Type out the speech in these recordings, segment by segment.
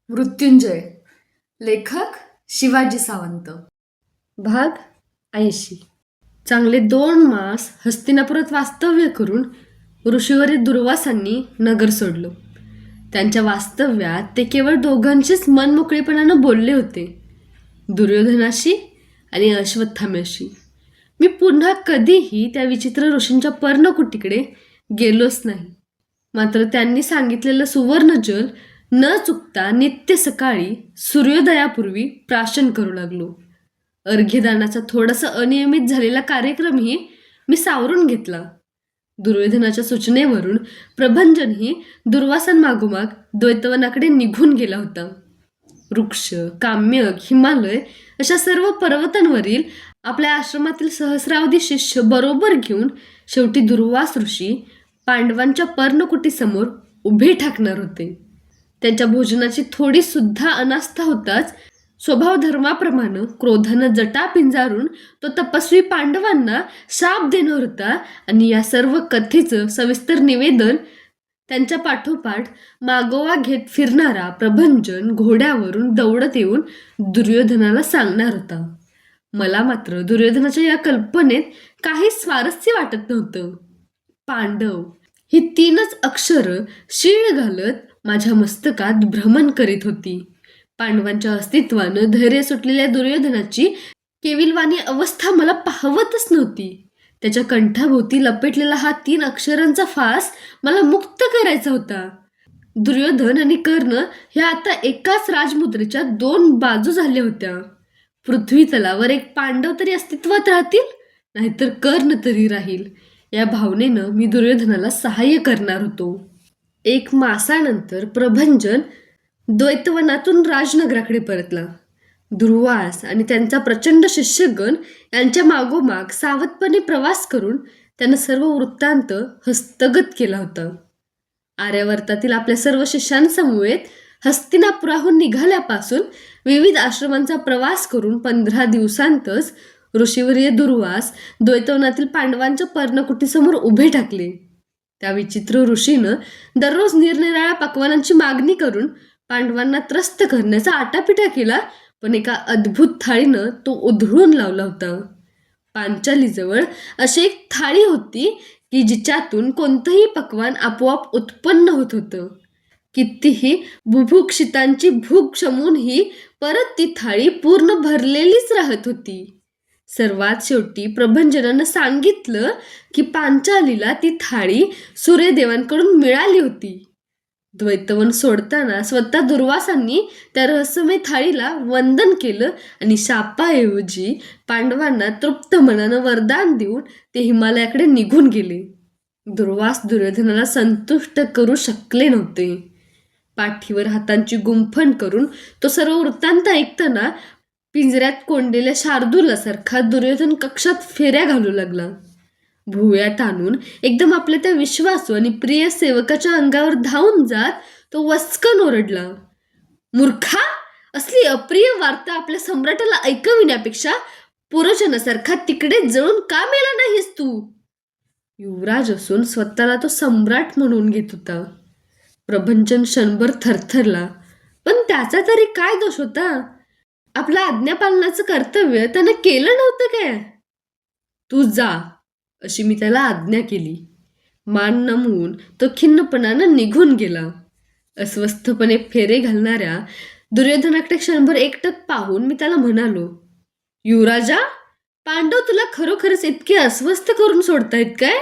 मृत्युंजय. लेखक शिवाजी सावंत. भाग 80. चांगले 2 मास हस्तिनापुरात वास्तव्य करून ऋषीवरी दुर्वासांनी नगर सोडलं. त्यांच्या वास्तव्यात ते केवळ दोघांशीच मनमोकळेपणानं बोलले होते, दुर्योधनाशी आणि अश्वत्थाम्याशी. मी पुन्हा कधीही त्या विचित्र ऋषींच्या पर्णकुटीकडे गेलोच नाही. मात्र त्यांनी सांगितलेलं सुवर्णजल न चुकता नित्य सकाळी सूर्योदयापूर्वी प्राशन करू लागलो. अर्घ्यदानाचा थोडासा अनियमित झालेला कार्यक्रमही मी सावरून घेतला. दुर्योधनाच्या सूचनेवरून प्रभंजनही दुर्वासांमागोमाग द्वैतवनाकडे निघून गेला होता. वृक्ष, काम्यक, हिमालय अशा सर्व पर्वतांवरील आपल्या आश्रमातील सहस्रावधी शिष्य बरोबर घेऊन शेवटी दुर्वास ऋषी पांडवांच्या पर्णकुटीसमोर उभे ठाकणार होते. त्यांच्या भोजनाची थोडी सुद्धा अनास्था होताच स्वभाव धर्माप्रमाणे क्रोधानं जटा पिंजारून तो तपस्वी पांडवांना शाप देणार होता. आणि या सर्व कथेचं सविस्तर निवेदन त्यांच्या पाठोपाठ मागोवा घेत फिरणारा प्रभंजन घोड्यावरून दौडत येऊन दुर्योधनाला सांगणार होता. मला मात्र दुर्योधनाच्या या कल्पनेत काही स्वारस्य वाटत नव्हतं. पांडव ही 3च अक्षरं शीळ घालत माझ्या मस्तकात भ्रमण करीत होती. पांडवांच्या अस्तित्वानं धैर्य सुटलेल्या दुर्योधनाची केविलवाणी अवस्था मला पाहवतच नव्हती. त्याच्या कंठाभोवती लपेटलेला हा 3 अक्षरांचा फास मला मुक्त करायचा होता. दुर्योधन आणि कर्ण ह्या आता एकाच राजमुद्रेच्या 2 बाजू झाल्या होत्या. पृथ्वी तलावर एक पांडव तरी अस्तित्वात राहतील, नाहीतर कर्ण तरी राहील, या भावनेनं मी दुर्योधनाला सहाय्य करणार होतो. 1 मासानंतर प्रभंजन द्वैतवनातून राजनगराकडे परतला. दुर्वास आणि त्यांचा प्रचंड शिष्यगण यांच्या मागोमाग सावधपणे प्रवास करून त्यानं सर्व वृत्तांत हस्तगत केला होता. आर्यावर्तातील आपल्या सर्व शिष्यांसमवेत हस्तिनापुराहून निघाल्यापासून विविध आश्रमांचा प्रवास करून 15 दिवसांतच ऋषीवर्य दुर्वास द्वैतवनातील पांडवांच्या पर्णकुटीसमोर उभे ठाकले. त्या विचित्र ऋषीनं दररोज निरनिराळ्या पक्वानांची मागणी करून पांडवांना त्रस्त करण्याचा आटापिटा केला, पण एका अद्भुत थाळीनं तो उधळून लावला होता. पांचालीजवळ अशी एक थाळी होती की जिच्यातून कोणतंही पक्वान आपोआप उत्पन्न होत होतं. कितीही बुभुक्षितांची भूक शमूनही परत ती थाळी पूर्ण भरलेलीच राहत होती. सर्वात शेवटी प्रभंजनानं सांगितलं की पांचालीला ती थाळी सूर्यदेवांकडून मिळाली होती. द्वैतवन सोडताना स्वतः दुर्वासांनी त्या रहस्यमय थाळीला वंदन केलं आणि शापाऐवजी पांडवांना तृप्त मनानं वरदान देऊन ते हिमालयाकडे निघून गेले. दुर्वास दुर्योधनाला संतुष्ट करू शकले नव्हते. पाठीवर हातांची गुंफण करून तो सर्व वृत्तांत ऐकताना पिंजऱ्यात कोंडलेल्या शार्दूलासारखा दुर्योधन कक्षात फेऱ्या घालू लागला. भुवयात आणून एकदम आपल्या त्या विश्वासू आणि प्रिय सेवकाच्या अंगावर धावून जात तो वस्कन ओरडला, मूर्खा, असली अप्रिय वार्ता आपल्या सम्राटाला ऐकविण्यापेक्षा पुरोचनासारखा तिकडे जळून का मेला नाहीस तू? युवराज असून स्वतःला तो सम्राट म्हणून घेत होता. प्रभंजन क्षणभर थरथरला, पण त्याचा तरी काय दोष होता? आपलं आज्ञापालनाचं कर्तव्य त्यानं केलं नव्हतं काय? तू जा, अशी मी त्याला आज्ञा केली. मान नमवून तो खिन्नपणानं निघून गेला. अस्वस्थपणे फेरे घालणाऱ्या दुर्योधनाकडे क्षणभर एकटक पाहून मी त्याला म्हणालो, युवराजा, पांडव तुला खरोखरच इतके अस्वस्थ करून सोडतायत काय?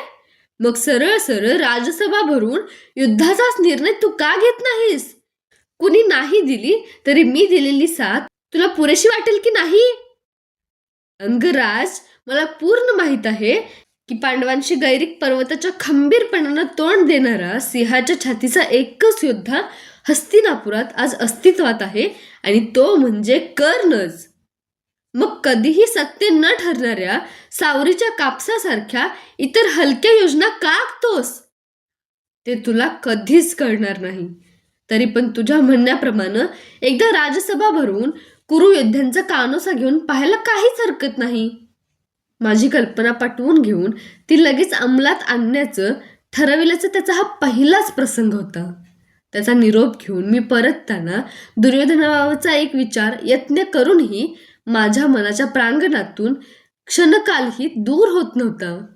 मग सरळ सरळ राजसभा भरून युद्धाचाच निर्णय तू का घेत नाहीस? कुणी नाही दिली तरी मी दिलेली साथ तुला पुरेशी वाटेल की नाही? अंगराज, मला पूर्ण माहीत आहे की पांडवांशी गैरिक पर्वताच्या खंबीरपणानं तोंड देणारा सिंहाच्या छातीचा एकच योद्धा हस्तिनापुरात आज अस्तित्वात आहे, आणि तो म्हणजे कर्णच. मग कधीही सत्य न ठरणाऱ्या सावरीच्या कापसासारख्या इतर हलक्या योजना का आखतोस? ते तुला कधीच कळणार नाही. तरी पण तुझ्या म्हणण्याप्रमाणे एकदा राजसभा भरवून कुरु योद्ध्यांचा कानोसा घेऊन पाहायला काहीच हरकत नाही. माझी कल्पना पटवून घेऊन ती लगेच अंमलात आणण्याचं ठरविल्याचा त्याचा हा पहिलाच प्रसंग होता. त्याचा निरोप घेऊन मी परतताना दुर्योधनाबाबतचा एक विचार यत्न करूनही माझ्या मनाच्या प्रांगणातून क्षणकालही दूर होत नव्हता.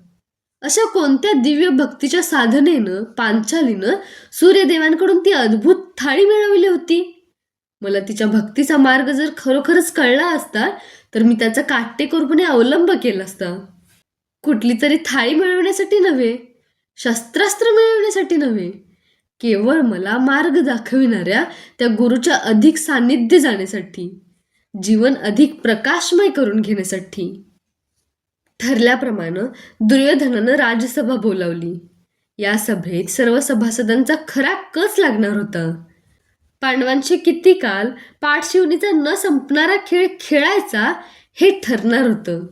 अशा कोणत्या दिव्य भक्तीच्या साधनेनं पांचालीनं सूर्यदेवांकडून ती अद्भुत थाळी मिळवली होती? मला तिच्या भक्तीचा मार्ग जर खरोखरच कळला असता तर मी त्याचा काटेकोरपणे अवलंब केला असता. कुठली तरी थाळी मिळवण्यासाठी नव्हे, शस्त्रास्त्र मिळवण्यासाठी नव्हे, केवळ मला मार्ग दाखविणाऱ्या त्या गुरुच्या अधिक सान्निध्य जाण्यासाठी, जीवन अधिक प्रकाशमय करून घेण्यासाठी. ठरल्याप्रमाणे दुर्योधनानं राजसभा बोलावली. या सभेत सर्व सभासदांचा खरा कस लागणार होता. पांडवांशी किती काल पाठशिवणीचा न संपणारा खेळ खेळायचा हे ठरणार होतं.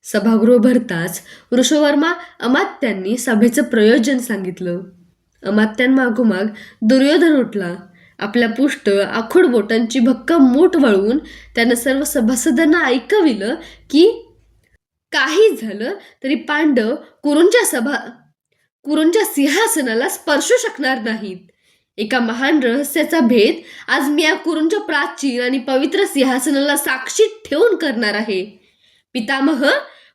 सभागृह भरताच वृषवर्मा अमात्यांनी सभेचं प्रयोजन सांगितलं. अमात्यांमागोमाग दुर्योधन उठला. आपल्या पुष्ट आखूड बोटांची भक्कम मूठ वळवून त्यानं सर्व सभासदांना ऐकविलं की काही झालं तरी पांडव कुरूंच्या सिंहासनाला स्पर्शू शकणार नाहीत. एका महान रहस्याचा भेद आज मी या कुरूंच्या प्राचीन आणि पवित्र सिंहासनाला साक्षी ठेवून करणार आहे. पितामह,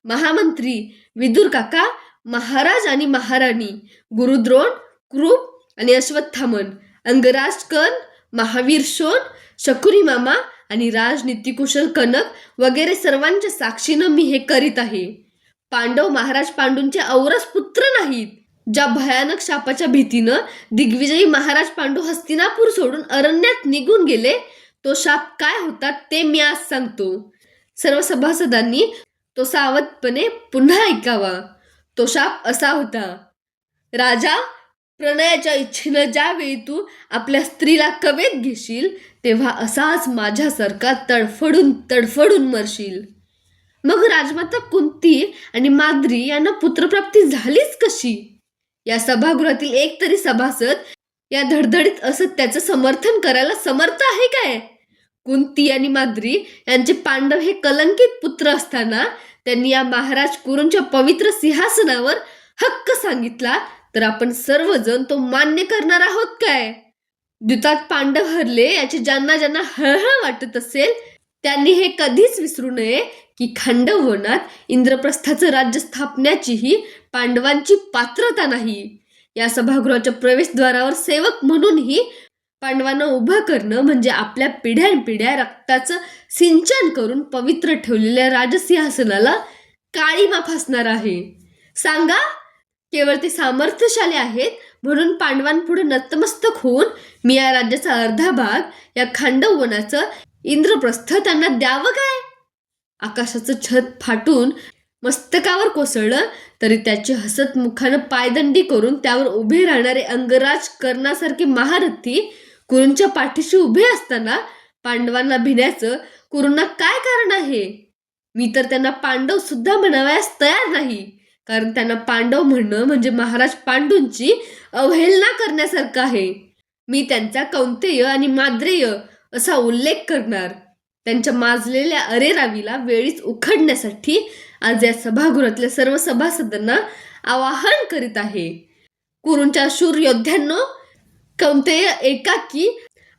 महामंत्री, विदुर काका, महाराज आणि महाराणी, गुरुद्रोण, कृप आणि अश्वत्थामन, अंगराज कर्ण, महावीर शोण, शकुनी मामा आणि राजनीतिकुशल कनक वगैरे सर्वांच्या साक्षीनं मी हे करीत आहे. पांडव महाराज पांडूंचे औरस पुत्र नाहीत. ज्या भयानक शापाच्या भीतीनं दिग्विजयी महाराज पांडू हस्तिनापूर सोडून अरण्यात निघून गेले, तो शाप काय होता ते मी आज सांगतो. सर्व सभासदांनी तो सावधपणे पुन्हा ऐकावा. तो शाप असा होता: राजा, प्रणयाच्या इच्छेनं ज्यावेळी तू आपल्या स्त्रीला कवेत घेशील तेव्हा असाच माझ्यासारखा तडफडून तडफडून मरशील. मग राजमाता कुंती आणि माद्री यांना पुत्रप्राप्ती झालीच कशी? या सभागृहातील एक तरी सभासद या धडधडीत असत्याचं समर्थन करायला समर्थ आहे काय? कुंती आणि माद्री यांचे पांडव हे कलंकित पुत्र असताना त्यांनी या महाराज कुरूंच्या पवित्र सिंहासनावर हक्क सांगितला तर आपण सर्वजण तो मान्य करणार आहोत काय? द्यूतात पांडव हरले याची ज्यांना ज्यांना हळहळ वाटत असेल त्यांनी हे कधीच विसरू नये की खांडववनात इंद्रप्रस्थाचं राज्य स्थापण्याचीही पांडवांची पात्रता नाही. या सभागृहाच्या प्रवेशद्वारावर सेवक म्हणूनही पांडवांना उभं करणं म्हणजे आपल्या पिढ्यानपिढ्या रक्ताचं सिंचन करून पवित्र ठेवलेल्या राजसिंहासनाला काळीमा फासणार आहे. सांगा, केवळ ते सामर्थ्यशाली आहेत म्हणून पांडवांपुढे नतमस्तक होऊन मी या राज्याचा अर्धा भाग, या खांडववनाचं इंद्रप्रस्थ त्यांना द्यावं काय? आकाशाचं छत फाटून मस्तकावर कोसळलं तरी त्याची हसत मुखानं पायदंडी करून त्यावर उभे राहणारे अंगराज कर्णासारखे महारथी कुरूंच्या पाठीशी उभे असताना पांडवांना भिण्याचं कुरूंना काय कारण आहे? मी तर त्यांना पांडव सुद्धा म्हणावयास तयार नाही, कारण त्यांना पांडव म्हणणं म्हणजे महाराज पांडूंची अवहेलना करण्यासारखं आहे. मी त्यांचा कौंतेय आणि माद्रेय असा उल्लेख करणार. त्यांच्या माजलेल्या अरेरावीला वेळीच उखडण्यासाठी आज या सभागृहातल्या सर्व सभासदांना आवाहन करीत आहे. कुरूंच्या शूर योद्ध्यांनो, कौंतेय एकाकी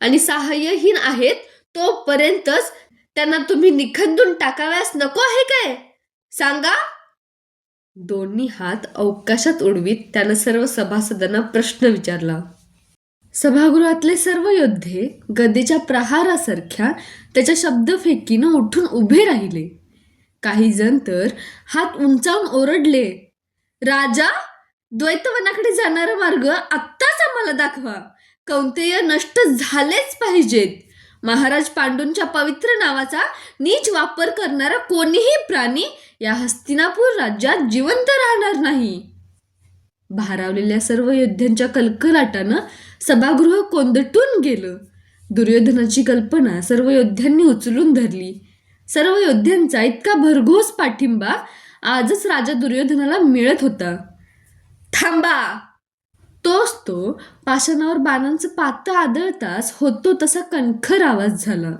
आणि सहाय्यहीन आहेत तोपर्यंतच त्यांना तुम्ही निखंदून टाकाव्यास नको आहे काय? सांगा. दोन्ही हात अवकाशात उडवीत त्यानं सर्व सभासदांना प्रश्न विचारला. सभागृहातले सर्व योद्धे गदेच्या प्रहारासारख्या त्याच्या शब्दफेकीनं उठून उभे राहिले. काही जण तर हात उंचावून ओरडले, राजा, द्वैतवनाकडे जाणारा मार्ग आत्ताच आम्हाला दाखवा. कौंतेय नष्ट झालेच पाहिजेत. महाराज पांडूंच्या पवित्र नावाचा नीच वापर करणारा कोणीही प्राणी या हस्तिनापूर राज्यात जिवंत राहणार नाही. भारावलेल्या सर्व योद्ध्यांच्या कलकलाटानं सभागृह कोंदटून गेलं. दुर्योधनाची कल्पना सर्व योद्ध्यांनी उचलून धरली. सर्व योद्ध्यांचा इतका भरघोस पाठिंबा आजच राजा दुर्योधनाला मिळत होता. थांबा! तोच तो पाषाणावर बाणांचं पातं आदळताच होतो तसा कणखर आवाज झाला.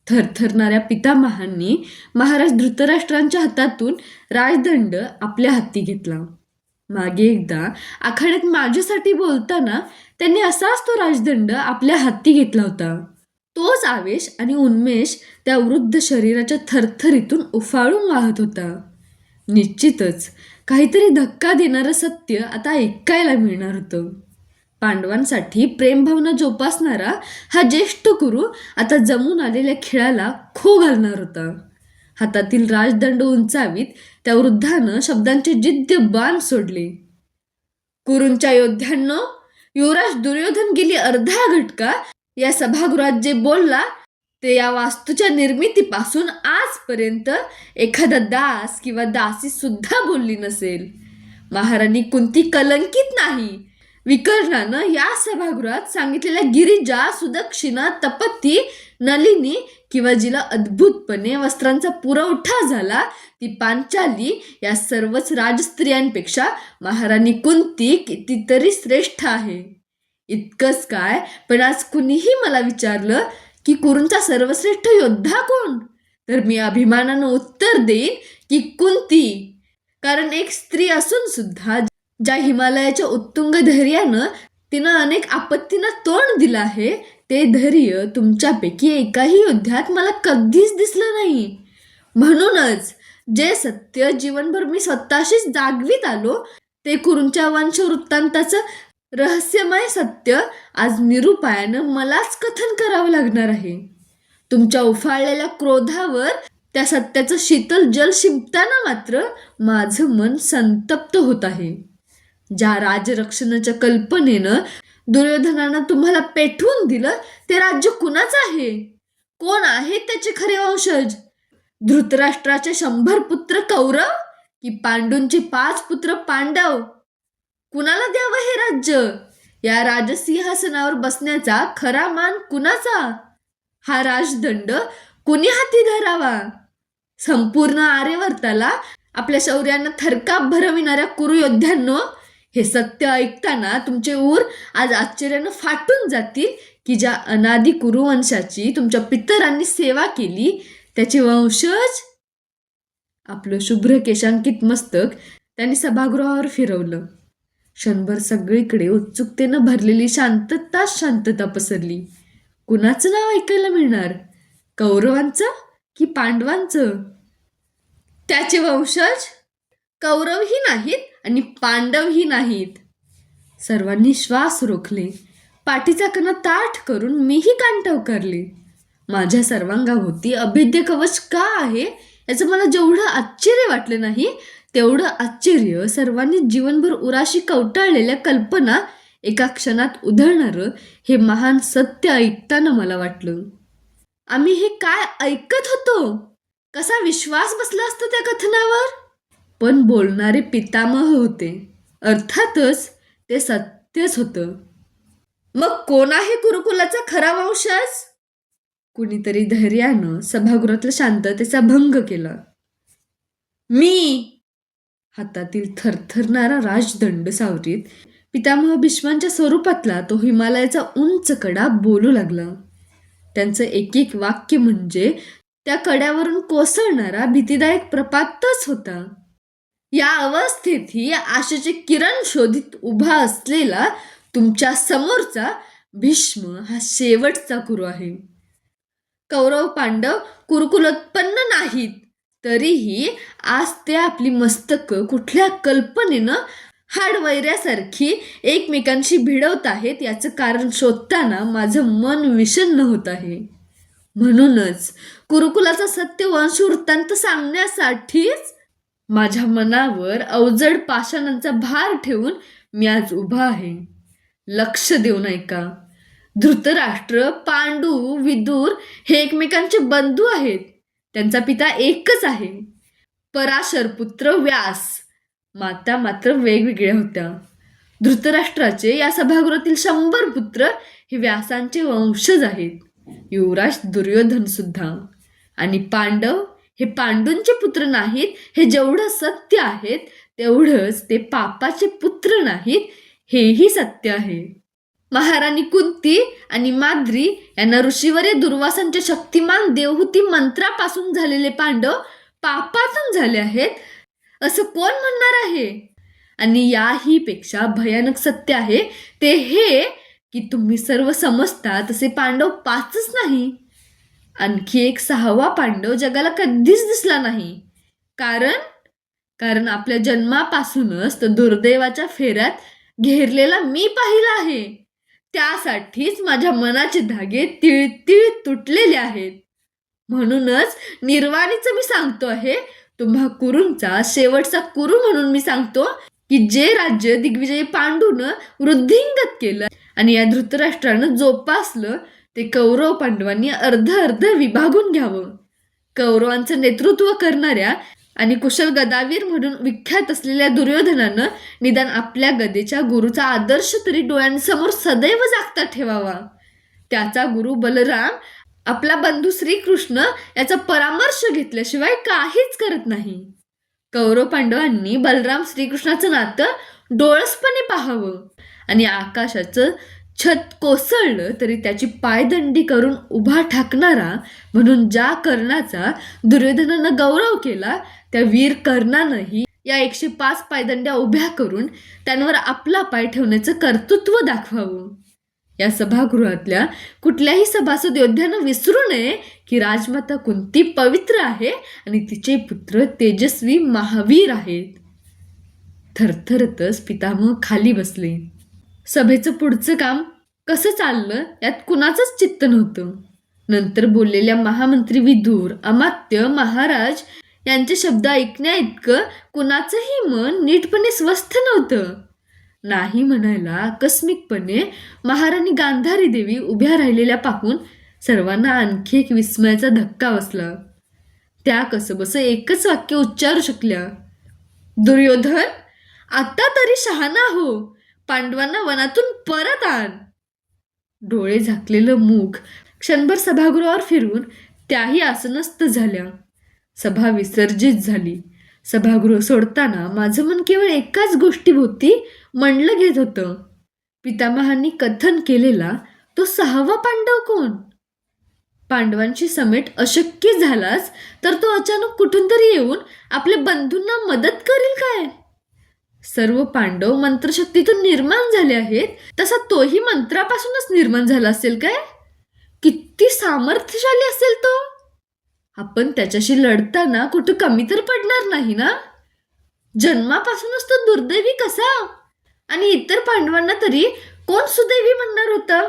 थरथरणाऱ्या पितामहांनी महाराज धृतराष्ट्रांच्या हातातून राजदंड आपल्या हाती घेतला. मागे एकदा आखाड्यात माझ्यासाठी बोलताना त्यांनी असाच तो राजदंड आपल्या हाती घेतला होता. तोच आवेश आणि उन्मेष त्या वृद्ध शरीराच्या थरथरीतून उफाळून वाहत होता. निश्चितच काहीतरी धक्का देणारं सत्य आता ऐकायला मिळणार होतं. पांडवांसाठी प्रेमभावना जोपासणारा हा ज्येष्ठ गुरु आता जमून आलेल्या खेळाला खो घालणार होता. हातातील राजदंड उंचावीत त्या वृद्धानं शब्दांचे जिद्द बाण सोडले. कुरूंच्या योद्ध्यांनो, युवराज दुर्योधन गेली अर्धा घटका या सभागृहात जे बोलला ते या वास्तूच्या निर्मितीपासून आजपर्यंत एखादा दास किंवा दासी सुद्धा बोलली नसेल. महाराणी कुंती कलंकित नाही. विकर्णानं या सभागृहात सांगितलेल्या गिरिजा, सुदक्षिणा, तपती, नलिनी किंवा जिला अद्भुतपणे वस्त्रांचा पुरवठा झाला ती पांचाली या सर्वच राजस्त्रियांपेक्षा महाराणी कुंती कितीतरी श्रेष्ठ आहे. इतकंच काय, पण आज कुणीही मला विचारलं की कुरूंचा सर्वश्रेष्ठ योद्धा कोण, तर मी अभिमानानं उत्तर देईन की कुंती. कारण एक स्त्री असून सुद्धा ज्या हिमालयाच्या उत्तुंग धैर्यानं तिनं अनेक आपत्तींना तोंड दिलं आहे, ते धैर्य तुमच्यापैकी एकाही योद्ध्यात मला कधीच दिसलं नाही. म्हणूनच जे सत्य जीवनभर मी स्वतःशीच जागवीत आलो ते कुरूंच्या वंशवृत्तांताचं रहस्यमय सत्य आज निरुपायानं मलाच कथन करावं लागणार आहे. तुमच्या उफाळलेल्या क्रोधावर त्या सत्याचं शीतल जल शिंपताना मात्र माझं मन संतप्त होत आहे. ज्या राजरक्षणाच्या कल्पनेनं दुर्योधनानं तुम्हाला पेटवून दिलं ते राज्य कुणाचं आहे? कोण आहेत त्याचे खरे वंशज? धृतराष्ट्राचे 100 पुत्र कौरव की पांडूंचे 5 पुत्र पांडव? कुणाला द्यावं हे राज्य? या राजसिंहासनावर बसण्याचा खरा मान कुणाचा? हा राजदंड कुणी हाती धरावा? संपूर्ण आर्यवर्ताला आपल्या शौर्यानं थरकाप भरविणाऱ्या कुरुयोद्ध्यांनो, हे सत्य ऐकताना तुमचे ऊर आज आश्चर्यानं फाटून जातील की ज्या अनादी कुरुवंशाची तुमच्या पितरांनी सेवा केली त्याचे वंशज. आपलं शुभ्र केशांकित मस्तक त्यांनी सभागृहावर फिरवलं. क्षणभर सगळीकडे उत्सुकतेनं भरलेली शांतता पसरली. कुणाचं नाव ऐकायला मिळणार? कौरवांचं की पांडवांचं? त्याचे वंशज कौरवही नाहीत आणि पांडवही नाहीत. सर्वांनी श्वास रोखले. पाठीचा कणा ताठ करून मीही कान टवकारले. माझ्या सर्वांगाभोवती अभेद्य कवच का आहे याचं मला जेवढं आश्चर्य वाटलं नाही तेवढं आश्चर्य सर्वांनी जीवनभर उराशी कवटाळलेल्या कल्पना एका क्षणात उधळणारं हे महान सत्य ऐकताना मला वाटलं. आम्ही हे काय ऐकत होतो? कसा विश्वास बसला असतो त्या कथनावर? पण बोलणारे पितामह होते. अर्थातच ते सत्यच होतं. मग कोण आहे कुरुकुलाचा खरा वंशज? कुणीतरी धैर्यानं सभागृहातल्या शांततेचा भंग केला. मी. हातातील थरथरणारा राजदंड सावरीत पितामह भीष्मांच्या स्वरूपातला तो हिमालयाचा उंच कडा बोलू लागला. त्यांचं एक एक वाक्य म्हणजे त्या कड्यावरून कोसळणारा भीतीदायक प्रपातच होता. या अवस्थेतही आशेचे किरण शोधित उभा असलेला तुमच्या समोरचा भीष्म हा शेवटचा कुरु आहे. कौरव पांडव कुरुकुलोत्पन्न नाहीत, तरीही आज ते आपली मस्तकं कुठल्या कल्पनेनं हाडवैऱ्यासारखी एकमेकांशी भिडवत आहेत याचं कारण शोधताना माझं मन विषण्ण होत आहे. म्हणूनच कुरुकुलाचा सत्य वंशवृत्तांत सांगण्यासाठीच माझ्या मनावर अवजड पाषाणांचा भार ठेवून मी आज उभा आहे. लक्ष देऊन ऐका. धृतराष्ट्र, पांडू, विदुर हे एकमेकांचे बंधू आहेत. त्यांचा पिता एकच आहे, पराशर पुत्र व्यास. माता मात्र वेगवेगळ्या होत्या. धृतराष्ट्राचे या सभागृहातील 100 पुत्र हे व्यासांचे वंशज आहेत, युवराज दुर्योधन सुद्धा. आणि पांडव हे पांडूंचे पुत्र नाहीत हे जेवढं सत्य आहे तेवढंच ते पापाचे पुत्र नाहीत हेही सत्य आहे. महाराणी कुंती आणि माद्री यांना ऋषीवर्य दुर्वासांच्या शक्तिमान देवहूती मंत्रापासून झालेले पांडव पापातून झाले आहेत असं कोण म्हणणार आहे? आणि याही पेक्षा भयानक सत्य आहे ते हे की तुम्ही सर्व समजता तसे पांडव पाचच नाही, आणखी एक सहावा पांडव जगाला कधीच दिसला नाही. कारण कारण आपल्या जन्मापासूनच तो दुर्दैवाच्या फेऱ्यात घेरलेला मी पाहिला आहे. त्यासाठीच माझ्या मनाचे धागे तिळतिळ तुटलेले आहेत. म्हणूनच निर्वाणीचं मी सांगतो आहे, तुम्हा कुरूंचा शेवटचा कुरू म्हणून मी सांगतो की जे राज्य दिग्विजयी पांडूनं वृद्धिंगत केलं आणि या धृतराष्ट्रानं जोपासलं ते कौरव पांडवांनी अर्ध अर्ध विभागून घ्यावं. कौरवांचं नेतृत्व करणाऱ्या आणि कुशल गदावीर म्हणून विख्यात असलेल्या दुर्योधनानं निदान आपल्या गदेच्या गुरुचा आदर्श तरी डोळ्यांसमोर सदैव जागता ठेवावा. त्याचा गुरु बलराम आपला बंधू श्रीकृष्ण याचा परामर्श घेतल्याशिवाय काहीच करत नाही. कौरव पांडवांनी बलराम श्रीकृष्णाचं नातं डोळसपणे पाहावं आणि आकाशाचं छत कोसळलं तरी त्याची पायदंडी करून उभा ठाकणारा म्हणून ज्या कर्णाचा दुर्योधनानं गौरव केला त्या वीर कर्णानंही या 105 पायदंड्या उभ्या करून त्यांवर आपला पाय ठेवण्याचं कर्तृत्व दाखवावं. या सभागृहातल्या कुठल्याही सभासद योद्ध्यानं विसरू नये की राजमाता कुंती पवित्र आहे आणि तिचे पुत्र तेजस्वी महावीर आहेत. थरथरतच पितामह खाली बसले. सभेचं पुढचं काम कसं चाललं यात कुणाचंच चित्त नव्हतं. नंतर बोललेल्या महामंत्री विदूर, अमात्य, महाराज यांचे शब्द ऐकण्या इतकं कुणाचंही मन नीटपणे स्वस्थ नव्हतं. नाही म्हणायला आकस्मिकपणे महाराणी गांधारी देवी उभ्या राहिलेल्या पाहून सर्वांना आणखी एक विस्मयाचा धक्का बसला. त्या कसबस एकच वाक्य उच्चारू शकल्या, दुर्योधन, आता तरी शहाणा हो, पांडवांना वनातून परत आण. डोळे झाकलेलं मूग क्षणभर सभागृहावर फिरून त्याही आसनस्थ झाल्या. सभा विसर्जित झाली. सभागृह सोडताना माझं मन केवळ एकाच गोष्टीभोवती मंडलं घेत होतं. पितामहांनी कथन केलेला तो 6वा पांडव कोण? पांडवांची समेट अशक्य झालाच तर तो अचानक कुठून तरी येऊन आपल्या बंधूंना मदत करेल काय? सर्व पांडव मंत्रशक्तीतून निर्माण झाले आहेत, तसा तोही मंत्रापासूनच निर्माण झाला असेल काय? किती सामर्थ्यशाली असेल तो? आपण त्याच्याशी लढताना कुठं कमी तर पडणार नाही ना? जन्मापासूनच तो दुर्दैवी कसा? आणि इतर पांडवांना तरी कोण सुदैवी म्हणणार होता?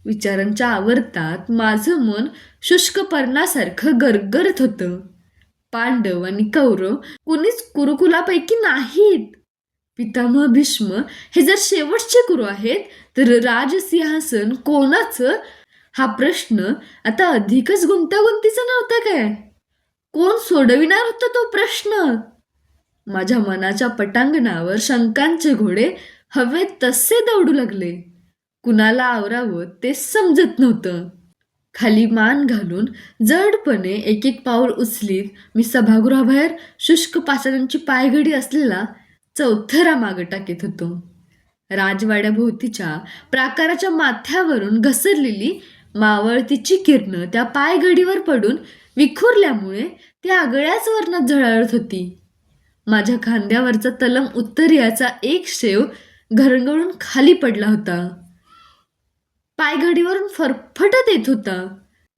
विचारांच्या आवर्तात माझं मन शुष्क पर्णासारखं गरगरत होतं. पांडव आणि कौरव कुणीच कुरुकुलापैकी नाहीत. पितामह भीष्म हे जर शेवटचे कुरू आहेत तर राजसिंहासन कोणाचं हा प्रश्न आता अधिकच गुंतागुंतीचा नव्हता काय? कोण सोडविणार होता तो प्रश्न? माझ्या मनाच्या पटांगणावर शंकांचे घोडे हवेत तसे दौडू लागले. कुणाला आवरावं ते समजत नव्हतं. खाली मान घालून जडपणे एक एक पाऊल उचलीत मी सभागृहाबाहेर शुष्क पाषाणांची पायघडी असलेला चौथरा मागं टाकीत होतो. राजवाड्याभोवतीच्या प्राकाराच्या माथ्यावरून घसरलेली मावळतीची किरणं त्या पायघडीवर पडून विखुरल्यामुळे ती आगळ्याच वर्णात झळाळत होती. माझ्या खांद्यावरचा तलम उत्तरीयाचा एक शेव घरंगळून खाली पडला होता. पायघडीवरून फरफटत येत होता.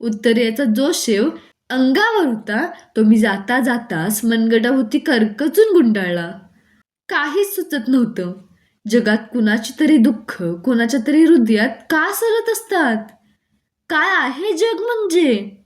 उत्तरेचा जो शेव अंगावर होता तो मी जाता जाताच मनगटाभोवती करकचून गुंडाळला. काहीच सुचत नव्हतं. जगात कुणाची तरी दुःख कुणाच्या तरी हृदयात का सरत असतात? काय आहे जग म्हणजे?